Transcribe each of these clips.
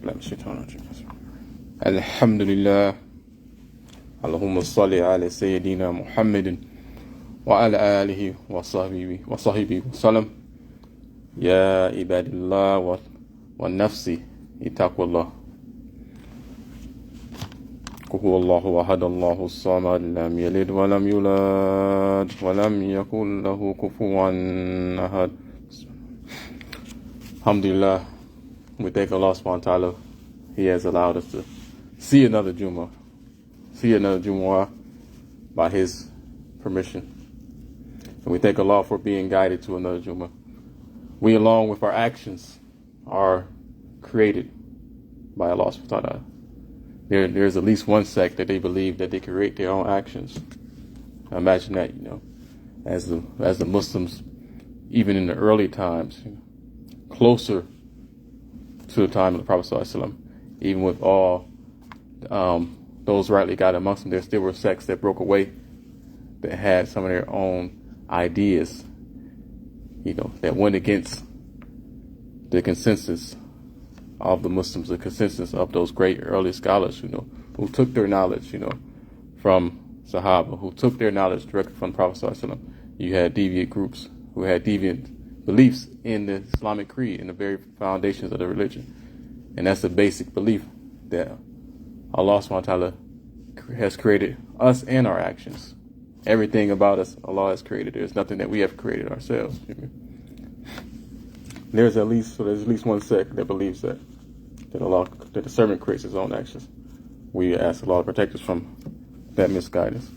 بالله من الشيطان الرجيم. الحمد لله. اللهم صل على سيدنا محمد وعلى آله وصحبه وسلم. يا عباد الله والنفس اتقوا الله. هو الله أحد الله الصمد لم يلد ولم يولد ولم يكن له كفوا أحد. Alhamdulillah, we thank Allah subhanahu wa ta'ala. He has allowed us to see another Jumu'ah by His permission. And we thank Allah for being guided to another Jumu'ah. We, along with our actions, are created by Allah subhanahu wa ta'ala. There's at least one sect that they believe that they create their own actions. Imagine that, as the Muslims, even in the early times, closer to the time of the Prophet ﷺ, even with all those rightly guided amongst them, there still were sects that broke away, that had some of their own ideas, that went against the consensus of the Muslims, the consensus of those great early scholars, who took their knowledge, from Sahaba, who took their knowledge directly from the Prophet ﷺ. You had deviant groups who had deviant beliefs in the Islamic creed, in the very foundations of the religion. And that's a basic belief that Allah subhanahu wa ta'ala has created us and our actions. Everything about us, Allah has created. There's nothing that we have created ourselves. There's at least one sect that believes that the servant creates his own actions. We ask Allah to protect us from that misguidance.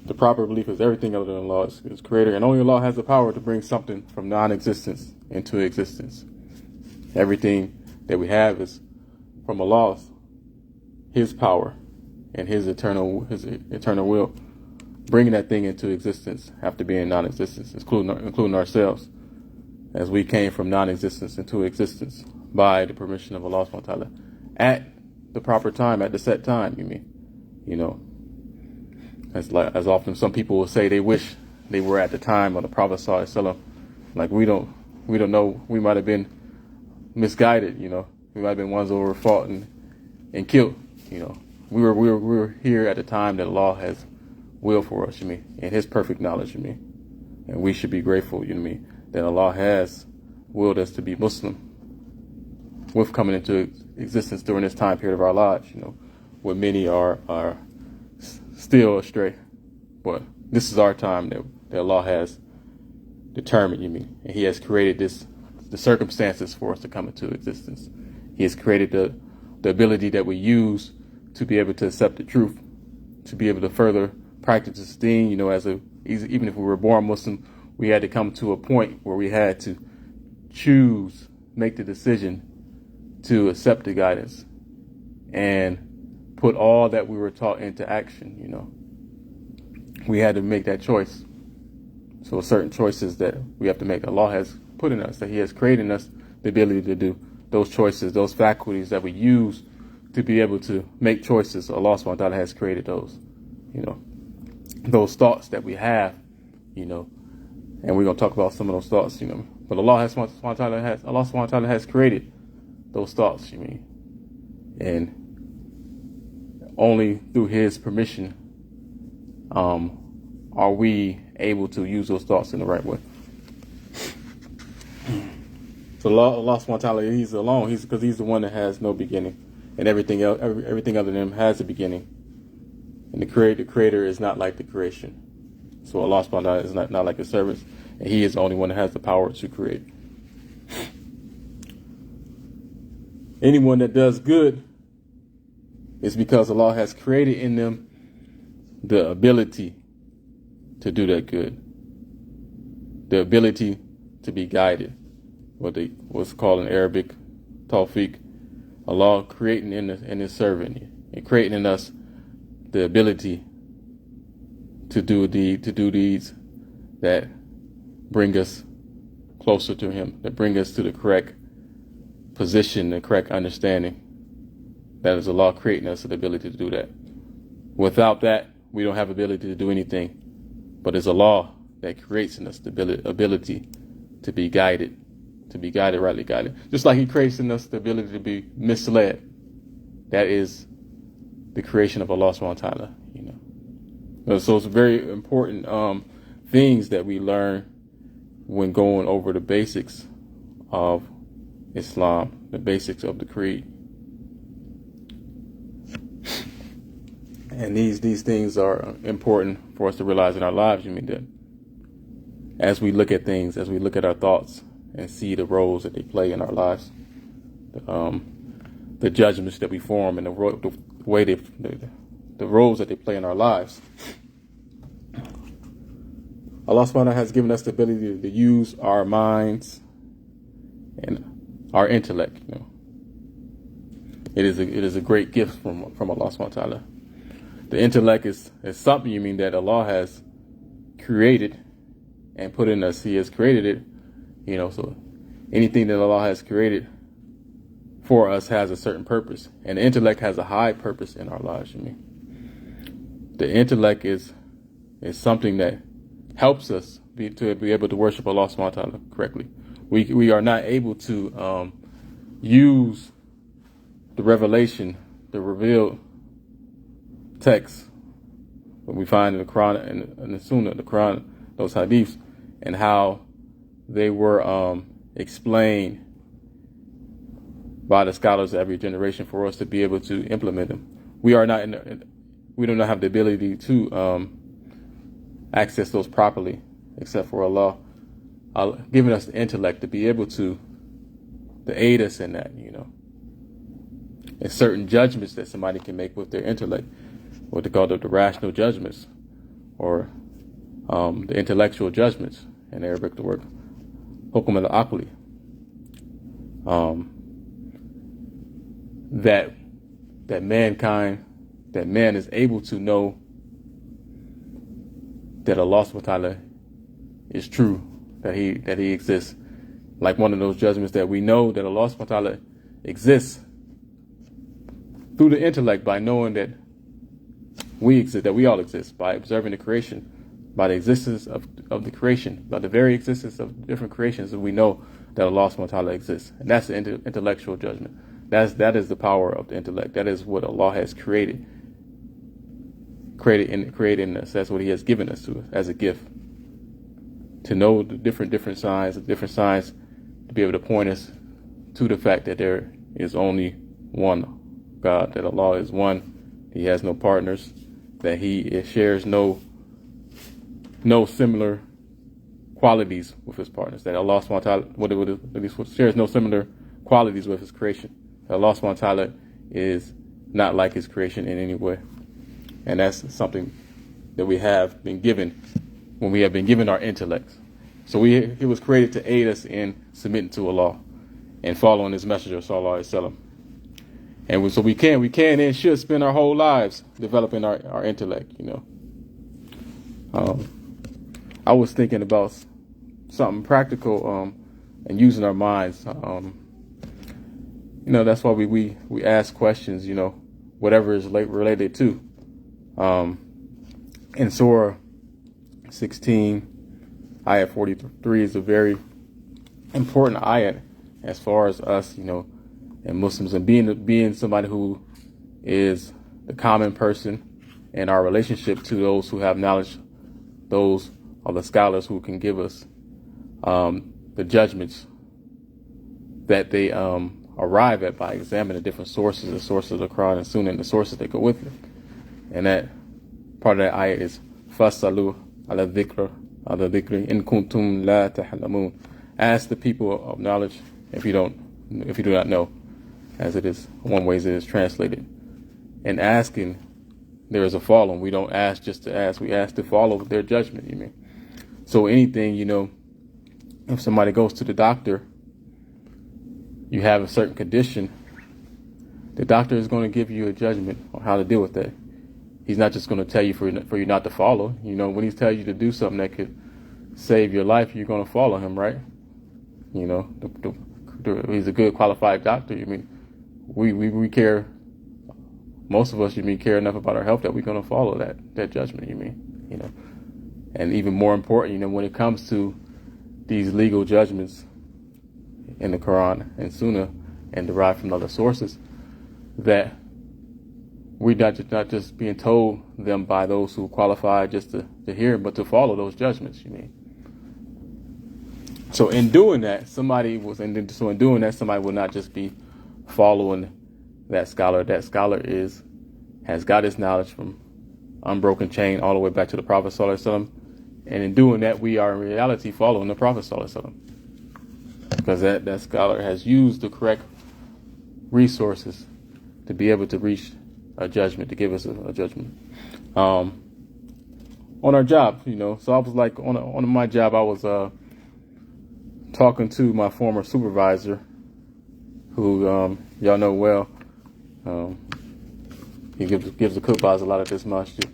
The proper belief is everything other than Allah is creator, and only Allah has the power to bring something from non-existence into existence. Everything that we have is from Allah, His power and His eternal will, bringing that thing into existence after being non-existence, including ourselves, as we came from non-existence into existence by the permission of Allah subhanahu wa ta'ala at the proper time, at the set time. As often some people will say they wish they were at the time of the Prophet sallallahu alaihi wasallam. Like we don't know, we might have been misguided, we might have been ones that were fought and killed, We were here at the time that Allah has willed for us, in His perfect knowledge, and we should be grateful, that Allah has willed us to be Muslim with coming into existence during this time period of our lives, where many are still astray. But this is our time that Allah has determined, and He has created the circumstances for us to come into existence. He has created the ability that we use to be able to accept the truth, to be able to further practice this thing. Even if we were born Muslim, we had to come to a point where we had to make the decision to accept the guidance and put all that we were taught into action. We had to make that choice. So certain choices that we have to make, Allah has put in us, that He has created in us the ability to do those choices, those faculties that we use to be able to make choices. Allah subhanahu wa ta'ala has created those, those thoughts that we have, and we're going to talk about some of those thoughts, but Allah subhanahu wa ta'ala has created those thoughts, and only through His permission are we able to use those thoughts in the right way. So Allah subhanahu wa ta'ala, He's alone, because He's the one that has no beginning, and everything else, everything other than Him has a beginning. And the creator is not like the creation. So Allah subhanahu wa ta'ala is not like His servants, and He is the only one that has the power to create. Anyone that does good is because Allah has created in them the ability to do that good, the ability to be guided, what's called in Arabic tawfiq. Allah creating in His servant and creating in us the ability to do deeds that bring us closer to Him, that bring us to the correct position, the correct understanding. That is Allah creating us the ability to do that. Without that, we don't have ability to do anything. But it's Allah that creates in us the ability to be guided, to be guided, rightly guided. Just like he creates in us the ability to be misled. That is the creation of Allah subhanahu wa ta'ala, So it's very important things that we learn when going over the basics of Islam, the basics of the creed. And these things are important for us to realize in our lives, that as we look at things, as we look at our thoughts and see the roles that they play in our lives, the judgments that we form and the way the roles that they play in our lives. Allah subhanahu wa ta'ala has given us the ability to use our minds and our intellect. It is a great gift from Allah subhanahu wa ta'ala. The intellect is something that Allah has created and put in us. He has created it, so anything that Allah has created for us has a certain purpose, and the intellect has a high purpose in our lives. The intellect is something that helps us to be able to worship Allah subhanahu wa ta'ala correctly. We are not able to use the revelation, the revealed text what we find in the Quran and the Sunnah, the Quran, those hadiths, and how they were explained by the scholars of every generation for us to be able to implement them. We do not have the ability to access those properly, except for Allah giving us the intellect to be able to aid us in that, and certain judgments that somebody can make with their intellect, what they call the rational judgments, or the intellectual judgments. In Arabic, the word hukm al-aqli. That man is able to know that Allah subhanahu wa ta'ala is true, that he exists. Like one of those judgments that we know that Allah subhanahu wa ta'ala exists through the intellect, by knowing that we exist, that we all exist, by observing the creation, by the existence of the creation, by the very existence of different creations, that we know that Allah subhanahu wa ta'ala exists. And that's the intellectual judgment. That is the power of the intellect. That is what Allah has created in us. That's what He has given us as a gift, to know the different signs, to be able to point us to the fact that there is only one God, that Allah is one, He has no partners, that He shares no similar qualities with His partners, that Allah subhanahu wa ta'ala shares no similar qualities with His creation. That Allah subhanahu wa ta'ala is not like His creation in any way. And that's something that we have been given when we have been given our intellects. So He was created to aid us in submitting to Allah and following His messenger, sallallahu alaihi wasallam. And so we can and should spend our whole lives developing our intellect. I was thinking about something practical and using our minds. That's why we ask questions. Whatever is related to. In Surah 16, ayat 43 is a very important ayat as far as us, and Muslims, and being somebody who is the common person in our relationship to those who have knowledge. Those are the scholars who can give us the judgments that they arrive at by examining the different sources, the sources of the Quran and Sunnah, and the sources that go with it. And that part of that ayah is fasalu ala dhikri in kuntum la ta'lamun. Ask the people of knowledge if you do not know, as it is one way it is translated. And asking, there is a follow. We don't ask just to ask. We ask to follow their judgment. So anything, if somebody goes to the doctor, you have a certain condition, the doctor is going to give you a judgment on how to deal with that. He's not just going to tell you for you not to follow. When he tells you to do something that could save your life, you're going to follow him, right? He's a good qualified doctor. We care. Most of us, care enough about our health that we're going to follow that judgment. And even more important, when it comes to these legal judgments, in the Quran and Sunnah and derived from other sources, that we're not just being told them by those who qualify just to hear, but to follow those judgments, you mean. So in doing that, somebody will not just be following that scholar. That scholar has got his knowledge from unbroken chain all the way back to the Prophet Sallallahu Alaihi Wasallam. And in doing that, we are in reality following the Prophet Sallallahu Alaihi Wasallam, because that scholar has used the correct resources to be able to reach a judgment, to give us a judgment on our job. So I was like, on my job, I was talking to my former supervisor, who y'all know well. He gives the Khutbahs a lot of this masjid.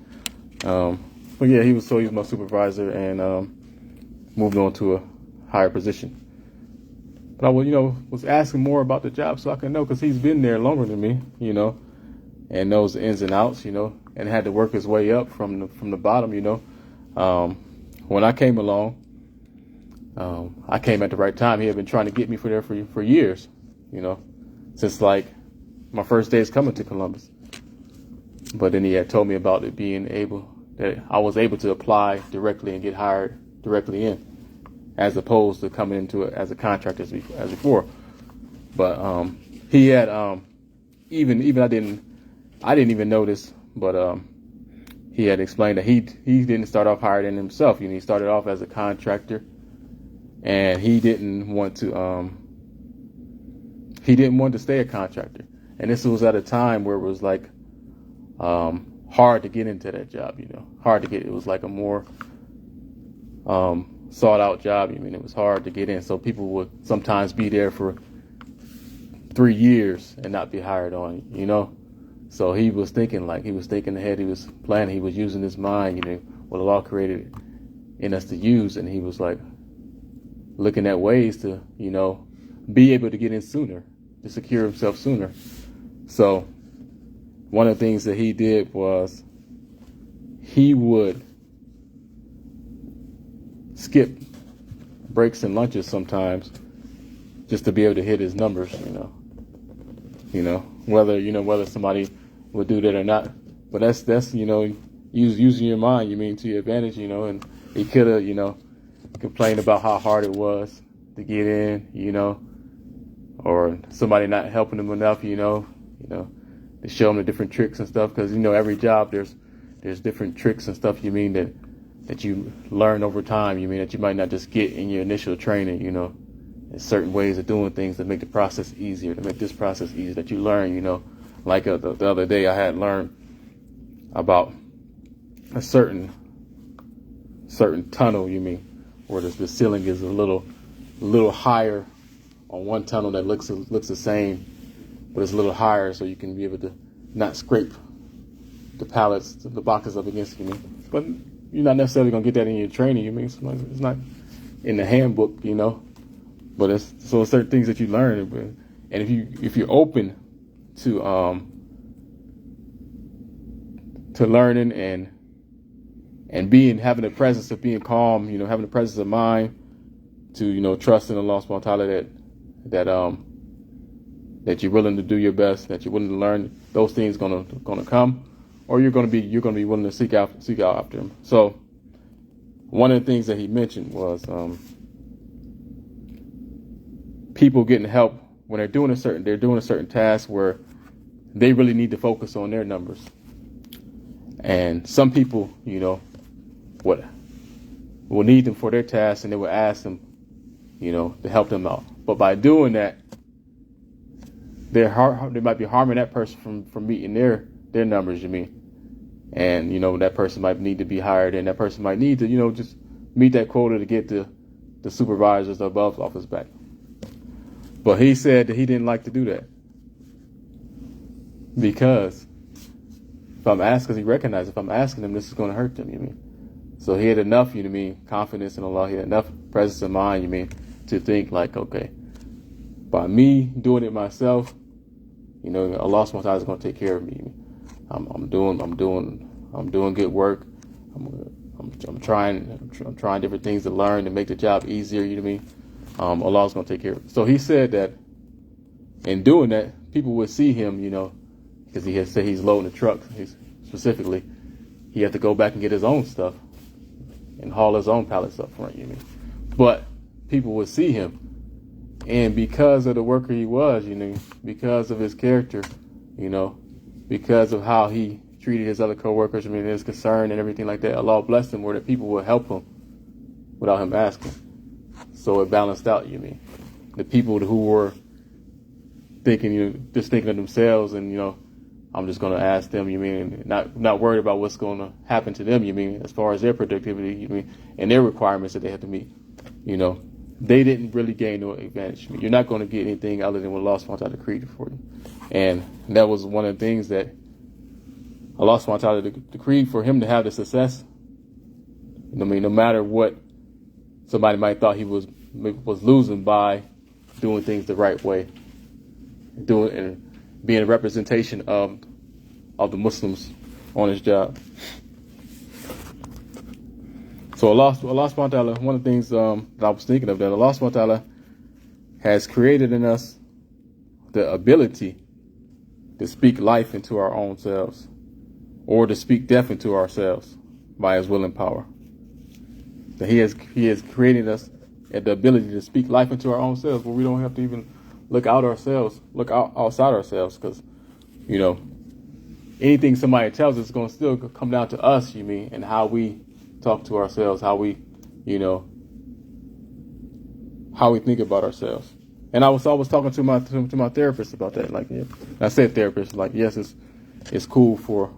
But yeah, he was my supervisor and moved on to a higher position. But I was asking more about the job so I can know, because he's been there longer than me, and knows the ins and outs, and had to work his way up from the bottom, When I came along, I came at the right time. He had been trying to get me for years, since like my first days coming to Columbus. But then he had told me about it that I was able to apply directly and get hired directly in, as opposed to coming into it as a contractor as before. But he had even I didn't even know this, but he had explained that he didn't start off hired in himself. He started off as a contractor, and he didn't want to stay a contractor. And this was at a time where it was like hard to get into that job, hard to get. It was like a more sought out job. It was hard to get in. So people would sometimes be there for 3 years and not be hired on, So he was thinking ahead. He was planning. He was using his mind, what Allah created in us to use. And he was like looking at ways to, be able to get in sooner, to secure himself sooner. So one of the things that he did was he would skip breaks and lunches sometimes just to be able to hit his numbers, whether somebody would do that or not. But that's using your mind, to your advantage, and he could have, complained about how hard it was to get in, or somebody not helping him enough, to show him the different tricks and stuff. Because, every job there's different tricks and stuff, that you learn over time, that you might not just get in your initial training, There's certain ways of doing things that make the process easier, to make this process easier, that you learn, Like the other day I had learned about a certain tunnel, where the ceiling is a little higher on one tunnel that looks the same, but it's a little higher, so you can be able to not scrape the pallets, the boxes up against you. But you're not necessarily gonna get that in your training. It's not in the handbook, But it's certain things that you learn, and if you're open to learning and having the presence of being calm, having the presence of mind to trust in Allah subhanahu wa ta'ala that you're willing to do your best, that you're willing to learn, those things gonna come, or you're gonna be willing to seek out after them. So one of the things that he mentioned was people getting help when they're doing a certain task where they really need to focus on their numbers. And some people, will need them for their tasks, and they will ask them, to help them out. But by doing that, they might be harming that person from meeting their numbers, And, that person might need to be hired, and that person might need to, just meet that quota to get the supervisors above off his back. But he said that he didn't like to do that, because he recognized if I'm asking him, this is going to hurt them, So he had enough, confidence in Allah. He had enough presence of mind, to think like, okay, by me doing it myself, Allah subhanahu wa ta'ala is going to take care of me. I'm doing good work. I'm trying different things to learn to make the job easier, Allah's going to take care of it. So he said that in doing that, people would see him, because he had said he's loading the truck. Specifically, he had to go back and get his own stuff and haul his own pallets up front, But people would see him. And because of the worker he was, because of his character, because of how he treated his other co-workers, his concern and everything like that, Allah blessed him where the people would help him without him asking. So it balanced out, The people who were thinking, just thinking of themselves and, I'm just going to ask them, and not worried about what's going to happen to them, as far as their productivity, and their requirements that they have to meet, they didn't really gain no advantage. You're not going to get anything other than what Allah subhanahu wa ta'ala created for you. And that was one of the things that Allah subhanahu wa ta'ala decreed for him to have the success. No matter what somebody might thought he was losing by doing things the right way, doing and being a representation of the Muslims on his job. So Allah subhanahu wa ta'ala, one of the things that I was thinking of, that Allah subhanahu wa ta'ala has created in us the ability to speak life into our own selves, or to speak death into ourselves by his will and power. That he has created us the ability to speak life into our own selves, where we don't have to even look outside ourselves, because, anything somebody tells us is going to still come down to us, and how we talk to ourselves, how we think about ourselves. And I was always talking to my therapist about that. Like, I said therapist, like, yes, it's cool for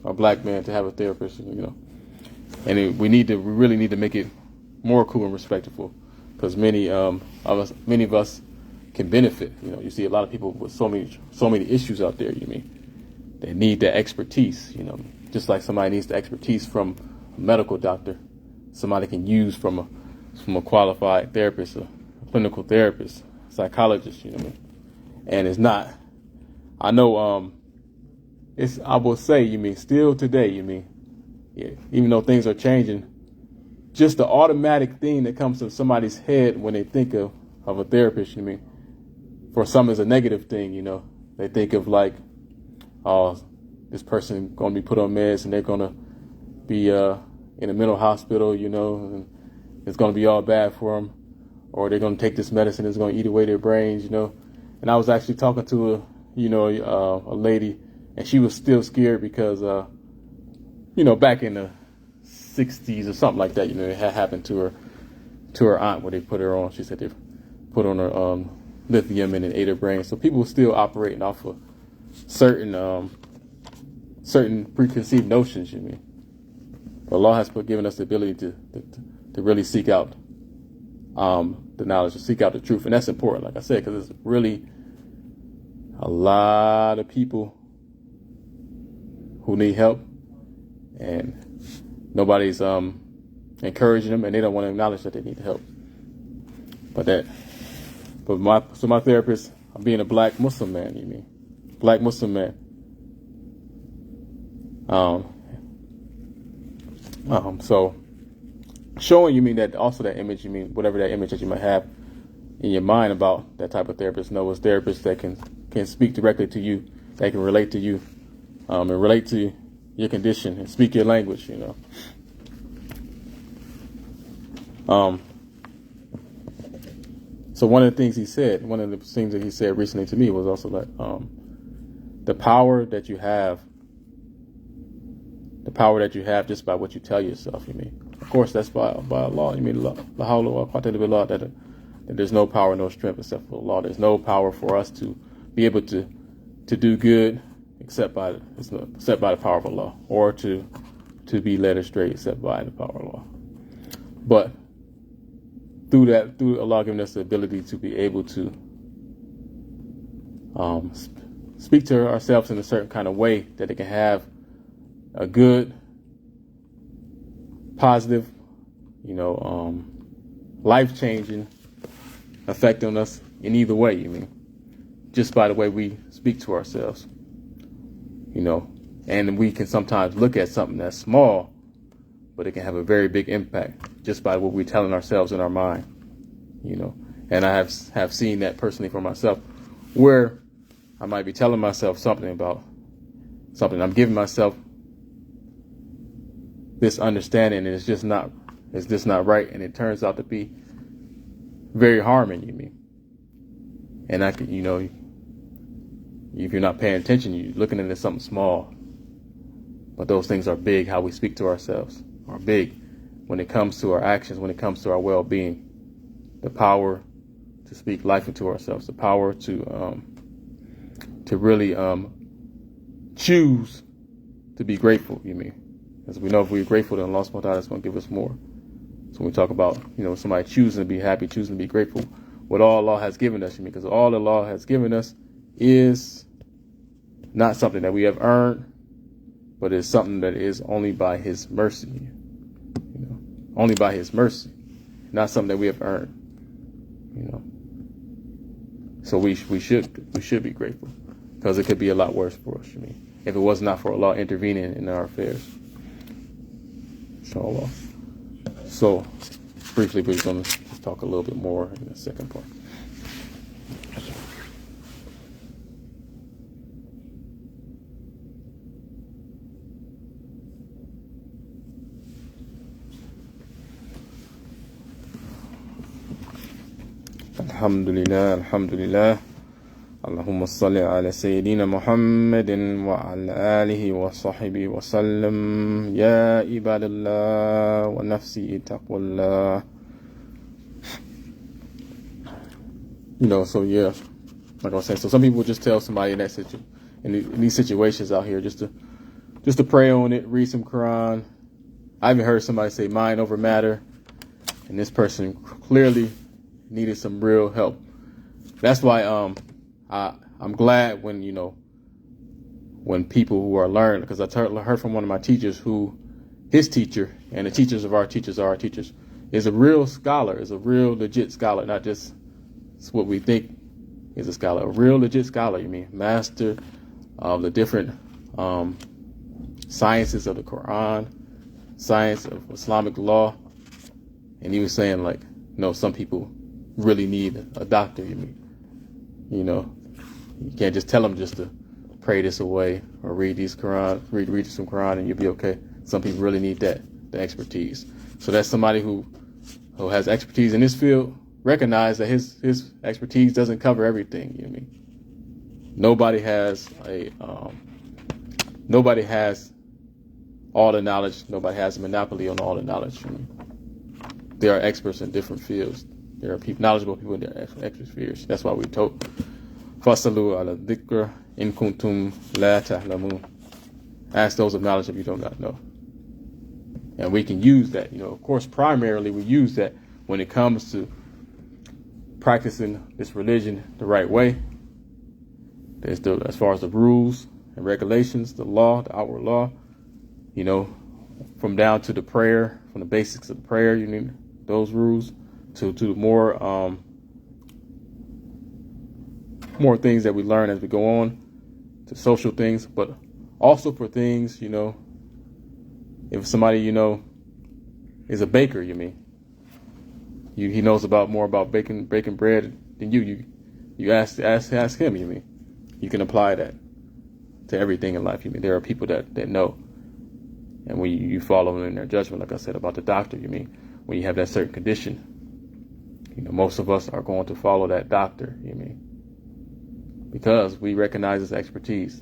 a black man to have a therapist, and we really need to make it more cool and respectful, because many of us can benefit. You see a lot of people with so many issues out there. They need that expertise. Just like somebody needs the expertise from a medical doctor, somebody can use from a qualified therapist, a clinical therapist, psychologist. And it's not. I know. I will say. Still today. Even though things are changing, just the automatic thing that comes to somebody's head when they think of a therapist. For some is a negative thing. They think of like, oh, this person going to be put on meds and they're going to be in a mental hospital, and it's going to be all bad for them, or they're going to take this medicine, it's going to eat away their brains, And I was actually talking to a lady, and she was still scared because, back in the 60s or something like that, it had happened to her aunt, where they put her on. She said they put on her lithium and it ate her brain. So people were still operating off of certain preconceived notions. But Allah has given us the ability to really seek out the knowledge, to seek out the truth, and that's important. Like I said, because there's really a lot of people who need help, and nobody's encouraging them, and they don't want to acknowledge that they need help. But my therapist, I'm being a black Muslim man, black Muslim man. So showing that also that image, whatever that image that you might have in your mind about that type of therapist. It's therapists that can speak directly to you, that can relate to you, and relate to your condition and speak your language, So one of the things that he said recently to me was also that the power that you have just by what you tell yourself, Of course, that's by Allah. That there's no power, no strength except for Allah. There's no power for us to be able to do good except by the power of Allah, or to be led astray except by the power of Allah. But through Allah giving us the ability to be able to speak to ourselves in a certain kind of way that it can have a good, positive, life-changing effect on us in either way, just by the way we speak to ourselves, and we can sometimes look at something that's small, but it can have a very big impact just by what we're telling ourselves in our mind, And I have seen that personally for myself, where I might be telling myself something about something. I'm giving myself this understanding, and it's just not right, and it turns out to be very harming you. And I could, if you're not paying attention, you're looking at it as something small. But those things are big. How we speak to ourselves are big when it comes to our actions, when it comes to our well-being. The power to speak life into ourselves, the power to really choose to be grateful, As we know, if we're grateful, then Allah subhanahu wa ta'ala is going to give us more. So when we talk about, somebody choosing to be happy, choosing to be grateful, what all Allah has given us, because all Allah has given us is not something that we have earned, but it's something that is only by His mercy, only by His mercy, not something that we have earned, So we should be grateful, because it could be a lot worse for us, if it was not for Allah intervening in our affairs. Inshallah. So briefly, we're going to talk a little bit more in the second part. Alhamdulillah. Allahumma salli ala Sayyidina Muhammadin wa ala alihi wa sahbihi wa sallam. Ya ibadallah wa nafsi taqwallah. So yeah, like I was saying, so some people just tell somebody in these situations out here just to pray on it, read some Quran. I even heard somebody say mind over matter, and this person clearly needed some real help. That's why I'm glad when people who are learned, because I heard from one of my teachers who his teacher and the teachers of our teachers are our teachers is a real scholar, is a real legit scholar, not just what we think is a scholar, a real legit scholar. Master of the different sciences of the Quran, science of Islamic law, and he was saying some people really need a doctor. You can't just tell them just to pray this away or read these Quran, read some Quran, and you'll be okay. Some people really need the expertise. So that's somebody who has expertise in this field. Recognize that his expertise doesn't cover everything. Nobody has all the knowledge. Nobody has a monopoly on all the knowledge. There are experts in different fields. There are knowledgeable people in their expert spheres. That's why we told Fasalu ala dhikr in kuntum la ta'lamun. Ask those of knowledge if you do not know. And we can use that. Of course, primarily we use that when it comes to practicing this religion the right way. As far as the rules and regulations, the law, the outward law, from down to the prayer, from the basics of the prayer, you need those rules, to more things that we learn as we go on, to social things, but also for things, if somebody, is a baker, he knows more about baking bread than you ask him, you can apply that to everything in life. There are people that know, and when you follow in their judgment, like I said about the doctor, when you have that certain condition, most of us are going to follow that doctor, because we recognize his expertise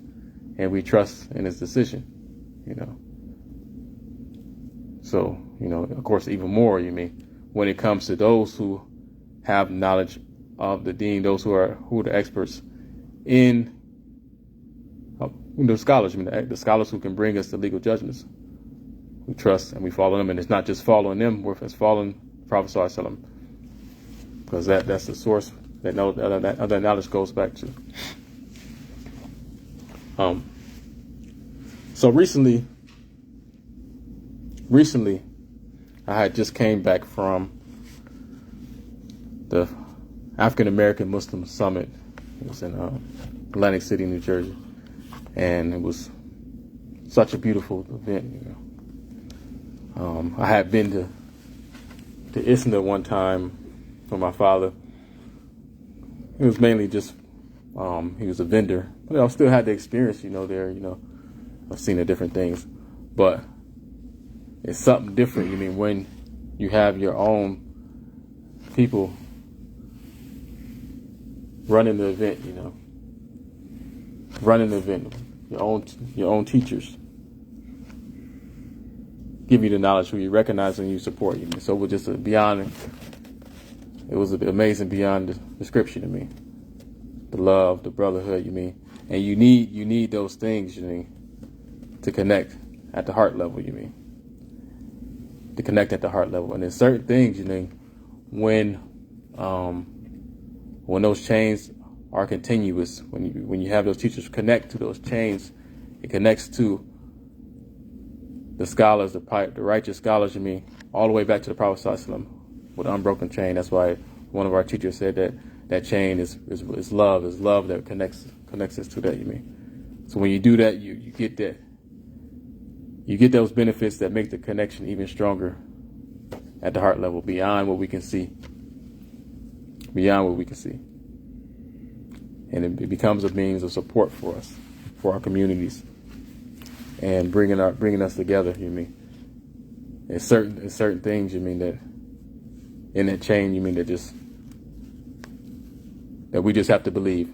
and we trust in his decision, So, of course, even more, when it comes to those who have knowledge of the deen, those who are the experts in the scholars, the scholars who can bring us the legal judgments. We trust and we follow them, and it's not just following them, it's following the Prophet Sallallahu Alaihi Wasallam, because that's the source that other knowledge goes back to. So recently, I had just came back from the African American Muslim Summit. It was in Atlantic City, New Jersey, and it was such a beautiful event. I had been to ISNA one time for my father, it was mainly just he was a vendor, but I still had the experience, there, of seeing the different things. But it's something different. When you have your own people running the event, your own teachers give you the knowledge who you recognize and you support. So it was just it was amazing beyond description to me. The love, the brotherhood, and you need those things, to connect at the heart level, to connect at the heart level. And there's certain things, when those chains are continuous, when you have those teachers connect to those chains, it connects to the scholars, the righteous scholars, all the way back to the Prophet ﷺ with an unbroken chain. That's why one of our teachers said that chain is love that connects us to that. So when you do that, you get that. You get those benefits that make the connection even stronger at the heart level, beyond what we can see. And it becomes a means of support for us, for our communities, and bringing us together. It's certain things. That in that chain. That we just have to believe.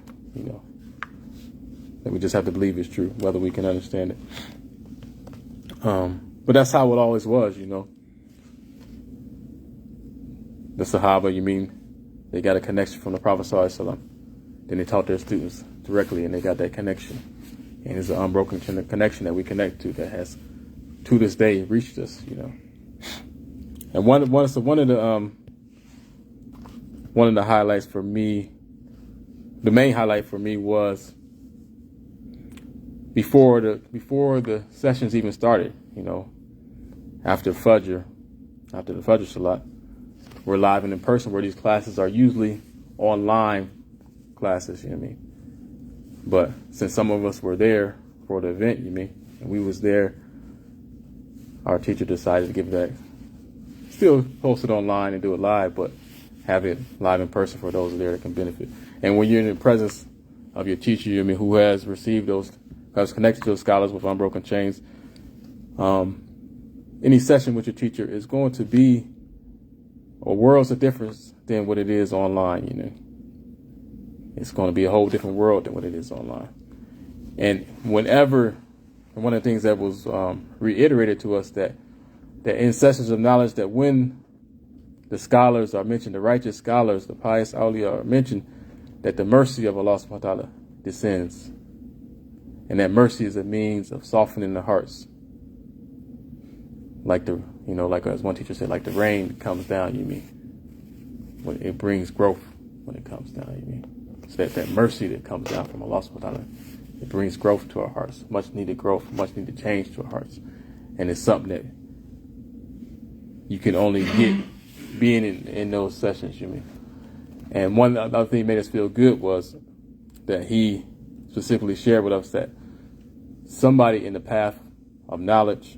That we just have to believe is true, whether we can understand it. But that's how it always was. The Sahaba. They got a connection from the Prophet ﷺ. Then they taught their students directly, and they got that connection. And it's an unbroken connection that we connect to that has, to this day, reached us. And one of the highlights for me, the main highlight for me was before the sessions even started. After the Fajr Salat, we're live and in person, where these classes are usually online classes, But since some of us were there for the event, and we was there, our teacher decided to give that, still post it online and do it live, but have it live in person for those there that can benefit. And when you're in the presence of your teacher, who has received those, has connected to those scholars with unbroken chains, any session with your teacher is going to be a world's of difference than what it is online. It's going to be a whole different world than what it is online. And one of the things that was reiterated to us, that in sessions of knowledge, that when the scholars are mentioned, the righteous scholars, the pious awliya are mentioned, that the mercy of Allah subhanahu wa ta'ala descends. And that mercy is a means of softening the hearts. Like as one teacher said, like the rain comes down, when it brings growth when it comes down, So that mercy that comes down from Allah subhanahu wa ta'ala, it brings growth to our hearts, much needed growth, much needed change to our hearts. And it's something that you can only get being in those sessions, And one other thing that made us feel good was that he specifically shared with us that somebody in the path of knowledge,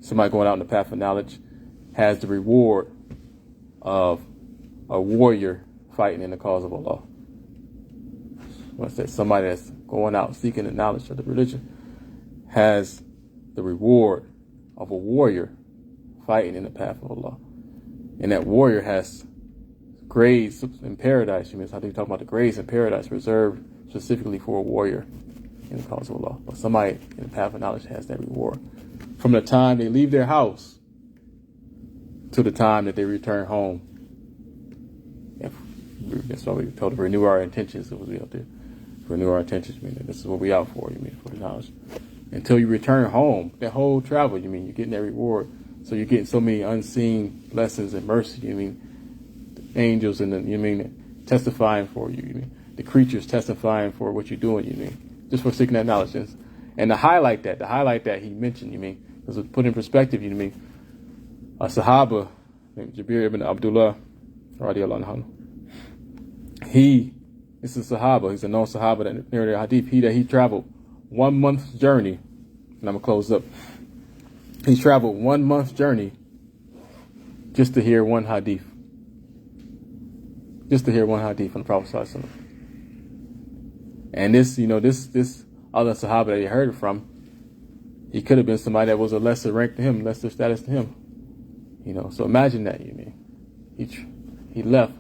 somebody going out in the path of knowledge, has the reward of a warrior fighting in the cause of Allah. When I say somebody that's going out seeking the knowledge of the religion has the reward of a warrior fighting in the path of Allah. And that warrior has grades in paradise. I think talking about the grades in paradise reserved specifically for a warrior in the cause of Allah. But somebody in the path of knowledge has that reward. From the time they leave their house to the time that they return home. That's why we told to renew our intentions. It was out there. Renew our intentions. This is what we out for. For the knowledge. Until you return home, that whole travel. You're getting that reward. So you're getting so many unseen blessings and mercy. The angels and testifying for you. The creatures testifying for what you're doing. Just for seeking that knowledge. And to highlight that he mentioned. Because put in perspective. A Sahaba named Jabir ibn Abdullah, radiallahu anhu. This is a Sahaba. He's a known Sahaba that narrated a hadith. He traveled 1 month's journey. And I'm going to close up. He traveled 1 month's journey just to hear one hadith. just to hear one hadith from the Prophet sallallahu alaihi wasallam. And this, this other Sahaba that he heard it from, he could have been somebody that was a lesser rank to him, lesser status to him. So imagine that, he left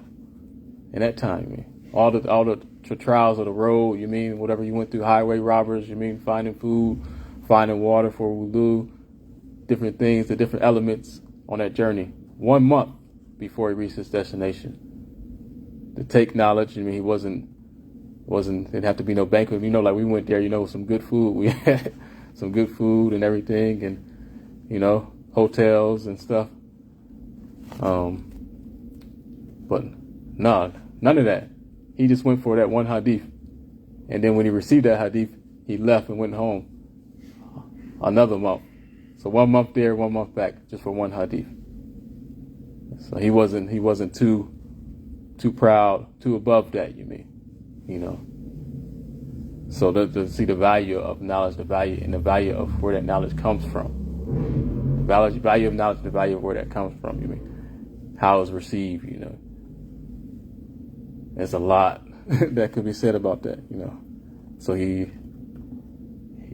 in that time, all the trials of the road, whatever you went through, highway robbers, finding food, finding water for wudu, different things, the different elements on that journey. 1 month before he reached his destination. To take knowledge, he didn't have to be no banquet. Like we went there, some good food. We had some good food and everything, and, hotels and stuff. But none of that. He just went for that one hadith. And then when he received that hadith, he left and went home another month. So 1 month there, 1 month back, just for one hadith. So he wasn't too proud, too above that, So to see the value of knowledge, the value of where that knowledge comes from. Value of knowledge, the value of where that comes from, how it's received, There's a lot that could be said about that, So he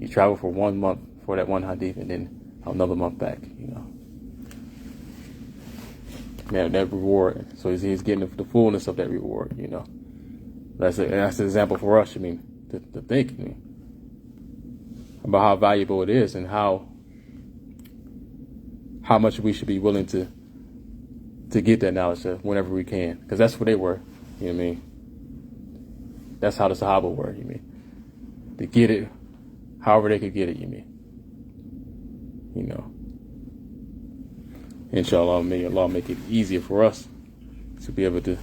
traveled for 1 month for that one hadith and then another month back, That reward. So he's getting the fullness of that reward, That's an example for us, to think about how valuable it is and how much we should be willing to get that knowledge whenever we can, because that's what they were. That's how the Sahaba were. To get it, however they could get it. Inshallah, may Allah make it easier for us to be able to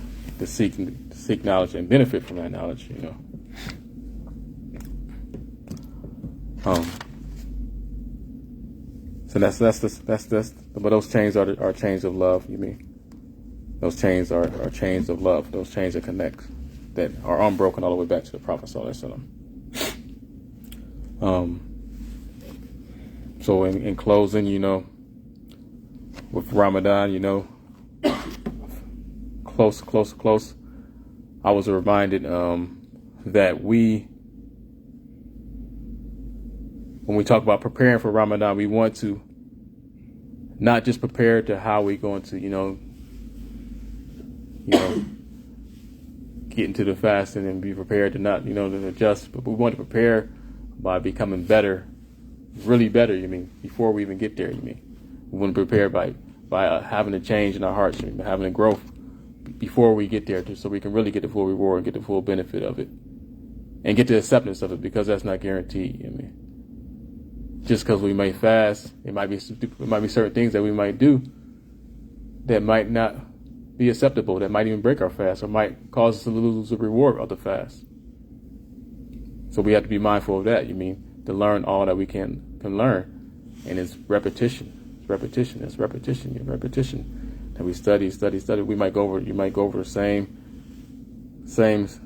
seek knowledge and benefit from that knowledge. So that's but those chains are chains of love. Those chains are chains of love. Those chains that connect, that are unbroken all the way back to the Prophet sallallahu alaihi wasallam. So in closing, with Ramadan, close, I was reminded that when we talk about preparing for Ramadan, we want to not just prepare to how we're going to, get into the fasting and be prepared to not, to adjust, but we want to prepare by becoming better, really better, before we even get there, We want to prepare by having a change in our hearts, having a growth before we get there, so we can really get the full reward and get the full benefit of it and get the acceptance of it, because that's not guaranteed, Just because we may fast, it might be certain things that we might do that might not be acceptable, that might even break our fast, or might cause us to lose the reward of the fast. So we have to be mindful of that. To learn all that we can learn, and it's repetition. It's repetition. That we study. You might go over the same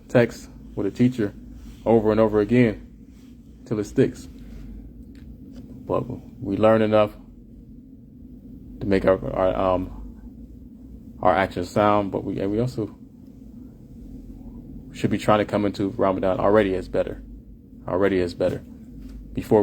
text with a teacher over and over again till it sticks. But we learn enough to make our actions sound, but we also should be trying to come into Ramadan already as better before we